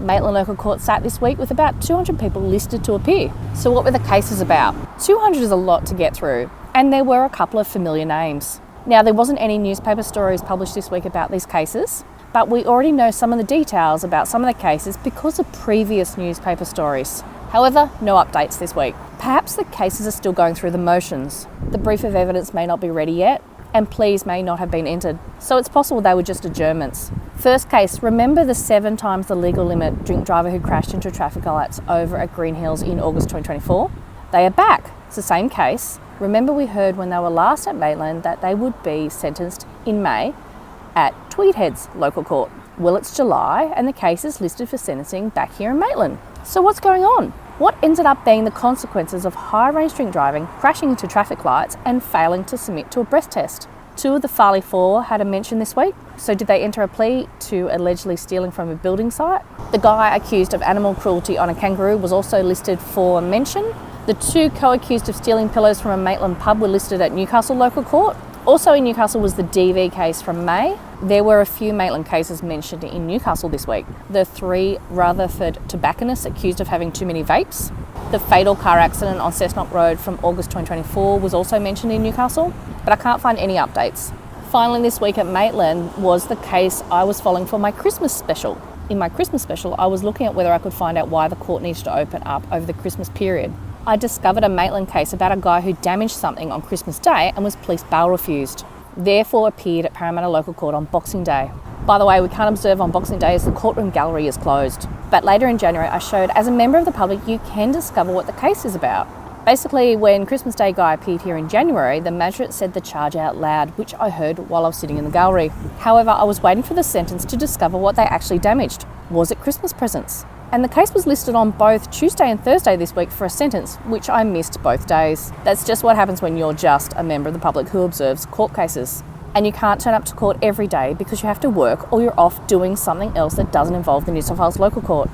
Maitland Local Court sat this week with about 200 people listed to appear. So what were the cases about? 200 is a lot to get through, and there were a couple of familiar names. Now, there wasn't any newspaper stories published this week about these cases, but we already know some of the details about some of the cases because of previous newspaper stories. However, no updates this week. Perhaps the cases are still going through the motions. The brief of evidence may not be ready yet, and pleas may not have been entered, so it's possible they were just adjournments. First case, remember the 7 times the legal limit drink driver who crashed into traffic lights over at Greenhills in August 2024? They are back. It's the same case. Remember we heard when they were last at Maitland that they would be sentenced in May at Tweedhead's local court. Well, it's July and the case is listed for sentencing back here in Maitland. So what's going on? What ended up being the consequences of high-range drink driving, crashing into traffic lights and failing to submit to a breath test? 2 of the Farley 4 had a mention this week. So did they enter a plea to allegedly stealing from a building site? The guy accused of animal cruelty on a kangaroo was also listed for mention. The 2 co-accused of stealing pillows from a Maitland pub were listed at Newcastle Local Court. Also in Newcastle was the DV case from May. There were a few Maitland cases mentioned in Newcastle this week. The 3 Rutherford tobacconists accused of having too many vapes. The fatal car accident on Cessnock Rd from August 2024 was also mentioned in Newcastle, but I can't find any updates. Finally this week at Maitland was the case I was following for my Christmas special. In my Christmas special, I was looking at whether I could find out why the court needed to open up over the Christmas period. I discovered a Maitland case about a guy who damaged something on Christmas Day and was police bail refused, therefore appeared at Parramatta Local Court on Boxing Day. By the way, we can't observe on Boxing Day as the courtroom gallery is closed. But later in January, I showed as a member of the public, you can discover what the case is about. Basically, when Christmas Day guy appeared here in January, the magistrate said the charge out loud, which I heard while I was sitting in the gallery. However, I was waiting for the sentence to discover what they actually damaged. Was it Christmas presents? And the case was listed on both Tuesday and Thursday this week for a sentence, which I missed both days. That's just what happens when you're just a member of the public who observes court cases. And you can't turn up to court every day because you have to work or you're off doing something else that doesn't involve the New South Wales Local Court.